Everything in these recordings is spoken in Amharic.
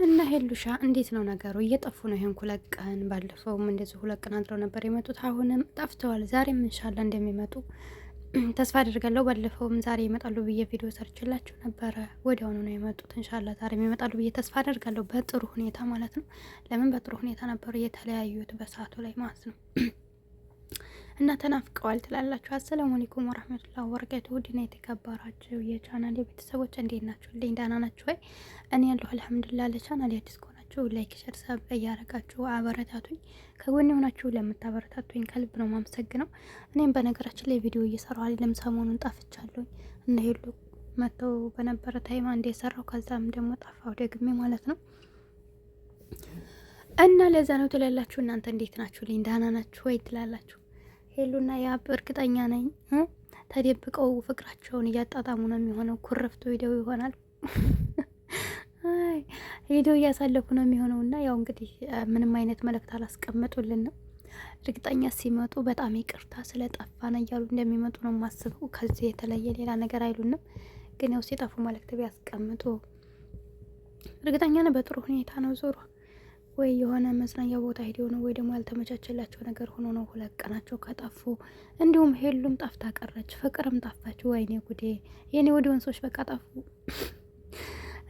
እና ሄሉሻ እንዴት ነው ነገሩ? እየጠፉ ነው። ይሄን 2 ቀን ባለፈውም እንደዚህ 2 ቀን አድረው ነበር የመጡት። አሁንም ጠፍተዋል። ዛሬም እንሻላ እንደሚመጡ ተስፋ አድርጋለሁ። ባለፈውም ዛሬ ይመጣሉ ብዬ ቪዲዮ ሰርችላችሁ ነበረ። ወዲያውኑ ነው የመጡት። እንሻላ ዛሬም ይመጣሉ ብዬ ተስፋ አድርጋለሁ። በጥሩ ሁኔታ ማለት ነው። ለምን በጥሩ ሁኔታ ነበሩ የተለያዩት በሰዓቱ ላይ ማለት ነው። እና ተናፍቀዋል ትላላችሁ። አሰላሙ አለይኩም ወራህመቱላሂ ወበረካቱሁ። ውድና የተከበራችሁ የቻናል ቤተሰቦች እንዴት ናችሁ? ልኝ ዳና ናችሁ ወይ? እኔ ያለሁ አልሐምዱሊላህ። ለቻናል አዲስ ከሆናችሁ ላይክ፣ ሸር፣ ሰብ እያረጋችሁ አበረታቱኝ። ከጎን የሆናችሁ ለምታበረታቱኝ ከልብ ነው ማመሰግነው። እኔም በነገራችን ላይ ቪዲዮ እየሰራሁ አይደለም፣ ሰሞኑን ጠፍቻለሁ እና ሄሉ መተው በነበረ ታይም አንዴ የሰራው ከዛም ደግሞ ጠፋው ደግሜ ማለት ነው። እና ለዛ ነው ትላላችሁ። እናንተ እንዴት ናችሁ? ልኝ ዳና ናችሁ ወይ ትላላችሁ? ሄሉና ያብ እርግጠኛ ነኝ ተደብቀው ፍቅራቸውን እያጣጣሙ ነው የሚሆነው። ኩረፍቶ ሄደው ይሆናል ሄደው እያሳለፉ ነው የሚሆነው። እና ያው እንግዲህ ምንም አይነት መልእክት አላስቀምጡልን ነው። እርግጠኛ ሲመጡ በጣም ይቅርታ ስለጠፋን እያሉ እንደሚመጡ ነው የማስበው። ከዚህ የተለየ ሌላ ነገር አይሉንም። ግን ያው ሲጠፉ መልእክት ቢያስቀምጡ እርግጠኛ ነው በጥሩ ሁኔታ ነው ዞሮ ወይ የሆነ መዝናኛ ቦታ ሄደው ነው ወይ ደግሞ ያልተመቻቸላቸው ነገር ሆኖ ነው 2 ቀናቸው ከጠፉ። እንዲሁም ሄሉም ጠፍታ ቀረች፣ ፍቅርም ጠፋች። ወይኔ ጉዴ! የኔ ወዲ ወንሶች በቃ ጠፉ።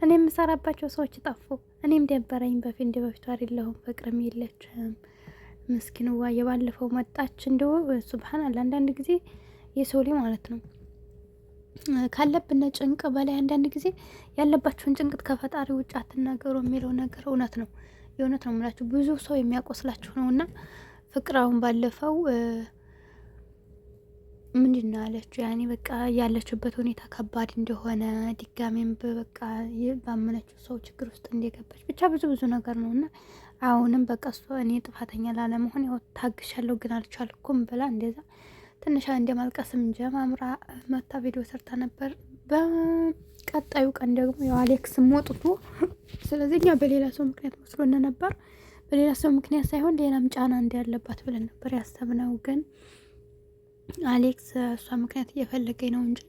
እኔ የምሰራባቸው ሰዎች ጠፉ። እኔም ደበረኝ። በፊት እንደ በፊቱ አይደለሁም። ፍቅርም የለችም ምስኪንዋ። የባለፈው መጣች። እንደው ሱብሃንአላህ አንዳንድ ጊዜ የሰው ልጅ ማለት ነው ካለብን ጭንቅ በላይ አንዳንድ ጊዜ ያለባችሁን ጭንቅት ከፈጣሪ ውጭ አትናገሩ የሚለው ነገር እውነት ነው። የእውነት ነው የምላችሁ። ብዙ ሰው የሚያቆስላችሁ ነው። እና ፍቅር አሁን ባለፈው ምንድን ነው ያለችው? ያኔ በቃ ያለችበት ሁኔታ ከባድ እንደሆነ ድጋሜም በቃ ባመነችው ሰው ችግር ውስጥ እንደገባች ብቻ ብዙ ነገር ነው። እና አሁንም በቃ እሷ እኔ ጥፋተኛ ላለመሆን ያው ታግሻለሁ ግን አልቻልኩም ብላ እንደዛ ትንሽ እንደማልቀስም ጀማምራ መታ ቪዲዮ ሰርታ ነበር። በቀጣዩ ቀን ደግሞ ያው አሌክስ ሞጥቶ ስለዚህ እኛ በሌላ ሰው ምክንያት መስሎን ነበር። በሌላ ሰው ምክንያት ሳይሆን ሌላም ጫና እንዳለባት ብለን ነበር ያሰብነው። ግን አሌክስ እሷ ምክንያት እየፈለገኝ ነው እንጂ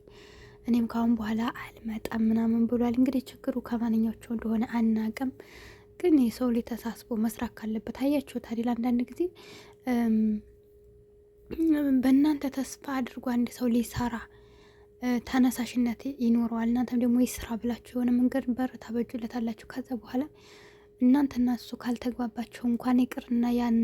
እኔም ካሁን በኋላ አልመጣም ምናምን ብሏል። እንግዲህ ችግሩ ከማንኛቸው እንደሆነ አናቅም። ግን የሰው ልጅ ተሳስቦ መስራት ካለበት አያችሁት አይደል? አንዳንድ ጊዜ በእናንተ ተስፋ አድርጎ አንድ ሰው ሊሰራ ተነሳሽነት ይኖረዋል። እናንተም ደግሞ ይስራ ብላችሁ የሆነ መንገድ በር ታበጁለታላችሁ። ከዛ በኋላ እናንተና እሱ ካልተግባባችሁ እንኳን ይቅርና ያን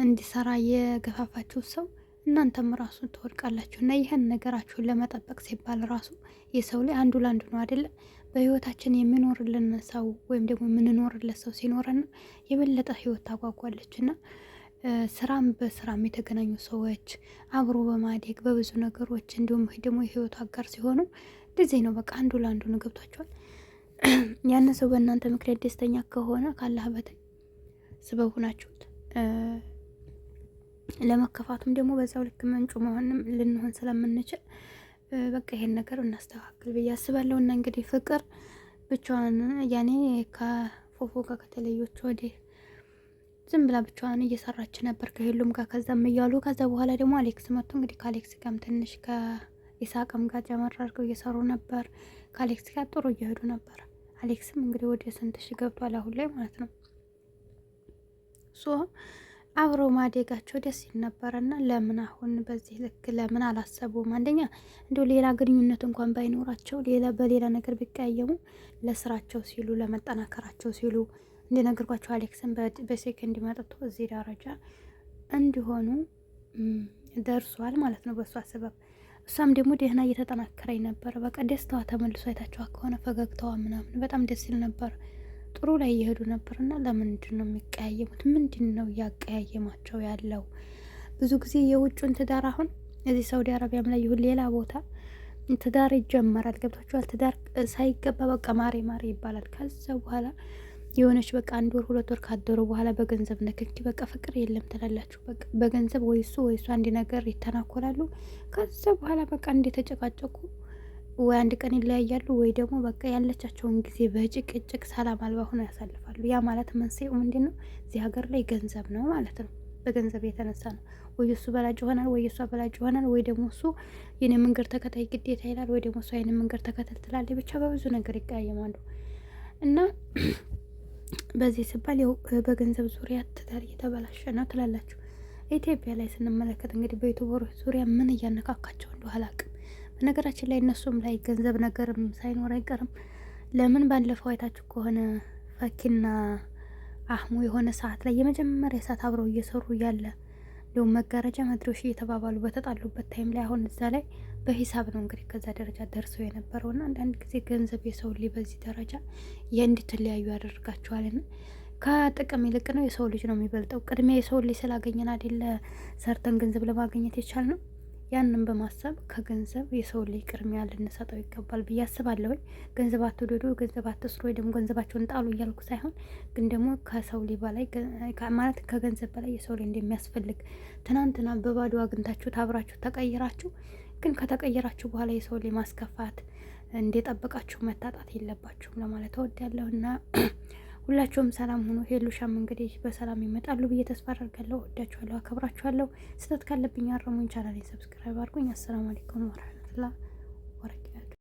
እንዲሰራ የገፋፋችሁ ሰው እናንተም ራሱ ትወድቃላችሁ። እና ይህን ነገራችሁን ለመጠበቅ ሲባል ራሱ የሰው ላይ አንዱ ለአንዱ ነው አይደለም። በህይወታችን የሚኖርልን ሰው ወይም ደግሞ የምንኖርለት ሰው ሲኖረን የበለጠ ህይወት ታጓጓለች። እና ስራም በስራም የተገናኙ ሰዎች አብሮ በማደግ በብዙ ነገሮች እንዲሁም ደግሞ የህይወቱ አጋር ሲሆኑ እንደዚህ ነው። በቃ አንዱ ለአንዱ ነው። ገብቷቸዋል። ያን ሰው በእናንተ ምክንያት ደስተኛ ከሆነ ካላህ በተኝ ስበቡ ናችሁት። ለመከፋቱም ደግሞ በዛው ልክ ምንጩ መሆንም ልንሆን ስለምንችል በቃ ይሄን ነገር እናስተካክል ብዬ አስባለሁ። እና እንግዲህ ፍቅር ብቻዋን ያኔ ከፎፎ ጋር ከተለዮች ወዲህ ዝም ብላ ብቻዋን እየሰራች ነበር ከሄሉም ጋር ከዛም እያሉ ከዛ በኋላ ደግሞ አሌክስ መጥቶ እንግዲህ ከአሌክስ ጋርም ትንሽ ከኢሳቅም ጋር ጀመር አድርገው እየሰሩ ነበር። ከአሌክስ ጋር ጥሩ እየሄዱ ነበር። አሌክስም እንግዲህ ወደ ስንት ሺህ ገብቷል አሁን ላይ ማለት ነው። አብረው ማደጋቸው ደስ ይል ነበረና ለምን አሁን በዚህ ልክ ለምን አላሰቡም? አንደኛ እንደው ሌላ ግንኙነት እንኳን ባይኖራቸው በሌላ ነገር ቢቀያየሙ ለስራቸው ሲሉ ለመጠናከራቸው ሲሉ እንደነገርኳቸው አሌክስን በሴከንድ መጥቶ እዚህ ደረጃ እንዲሆኑ ደርሷል ማለት ነው በሷ ሰበብ። እሷም ደግሞ ደህና እየተጠናከረኝ ነበር። በቃ ደስታዋ ተመልሶ አይታችኋ ከሆነ ፈገግታዋ ምናምን በጣም ደስ ይል ነበር። ጥሩ ላይ እየሄዱ ነበርና ለምንድን ነው የሚቀያየሙት? ምንድን ነው እያቀያየማቸው ያለው? ብዙ ጊዜ የውጩን ትዳር አሁን እዚህ ሳውዲ አረቢያም ላይ ይሁን ሌላ ቦታ ትዳር ይጀመራል። ገብታችኋል? ትዳር ሳይገባ በቃ ማሬ ማሬ ይባላል። ከዛ በኋላ የሆነች በቃ 1 ወር 2 ወር ካደሩ በኋላ በገንዘብ ንክኪ በቃ ፍቅር የለም ትላላችሁ። በቃ በገንዘብ ወይ እሱ አንድ ነገር ይተናኮላሉ። ከዛ በኋላ በቃ እንደተጨቃጨቁ ወይ አንድ ቀን ይለያያሉ ወይ ደግሞ በቃ ያለቻቸውን ጊዜ በጭቅጭቅ ሰላም አልባ ሆነው ያሳልፋሉ። ያ ማለት መንስኤው ምንድን ነው? እዚህ ሀገር ላይ ገንዘብ ነው ማለት ነው። በገንዘብ የተነሳ ነው። ወይ እሱ በላጭ ይሆናል ወይ እሷ በላጭ ይሆናል ወይ ደግሞ እሱ የኔ መንገድ ተከታይ ግዴታ ይላል ወይ ደግሞ እሷ የኔ መንገድ ተከተል ትላለች። ብቻ በብዙ ነገር ይቀያየማሉ እና በዚህ ሲባል ያው በገንዘብ ዙሪያ ትዳር እየተበላሸ ነው ትላላችሁ። ኢትዮጵያ ላይ ስንመለከት እንግዲህ በዩቱበሮች ዙሪያ ምን እያነካካቸው እንደው አላውቅም። በነገራችን ላይ እነሱም ላይ ገንዘብ ነገርም ሳይኖር አይቀርም። ለምን ባለፈው አይታችሁ ከሆነ ፈኪና አህሙ የሆነ ሰዓት ላይ የመጀመሪያ ሰዓት አብረው እየሰሩ እያለ እንዲሁም መጋረጃ መድረሽ እየተባባሉ በተጣሉበት ታይም ላይ አሁን እዛ ላይ በሂሳብ ነው እንግዲህ ከዛ ደረጃ ደርሰው የነበረው እና አንዳንድ ጊዜ ገንዘብ የሰው ልጅ በዚህ ደረጃ እንድትለያዩ ያደርጋቸዋልና ከጥቅም ይልቅ ነው የሰው ልጅ ነው የሚበልጠው። ቅድሚያ የሰው ልጅ ስላገኘን አይደለ ሰርተን ገንዘብ ለማግኘት የቻልነው። ያንን በማሰብ ከገንዘብ የሰው ልጅ ቅድሚያ ልንሰጠው ይገባል ብዬ አስባለሁኝ። ገንዘብ አትውደዱ፣ ገንዘብ አትስሩ፣ ወይ ደግሞ ገንዘባቸውን ጣሉ እያልኩ ሳይሆን ግን ደግሞ ከሰው ልጅ በላይ ማለት ከገንዘብ በላይ የሰው ልጅ እንደሚያስፈልግ ትናንትና በባዶ አግኝታችሁ ታብራችሁ ተቀይራችሁ ግን ከተቀየራችሁ በኋላ የሰው ልጅ ማስከፋት እንደጠበቃችሁ መታጣት የለባችሁም ለማለት እወዳለሁ። እና ሁላችሁም ሰላም ሆኖ ሄሉሻም እንግዲህ በሰላም ይመጣሉ ብዬ ተስፋ አደርጋለሁ። ወዳችኋለሁ፣ አከብራችኋለሁ። ስህተት ካለብኝ አረሙኝ። ቻናሌን ሰብስክራይብ አድርጉኝ። አሰላሙ አለይኩም ወረህመቱላህ ወበረካቱ።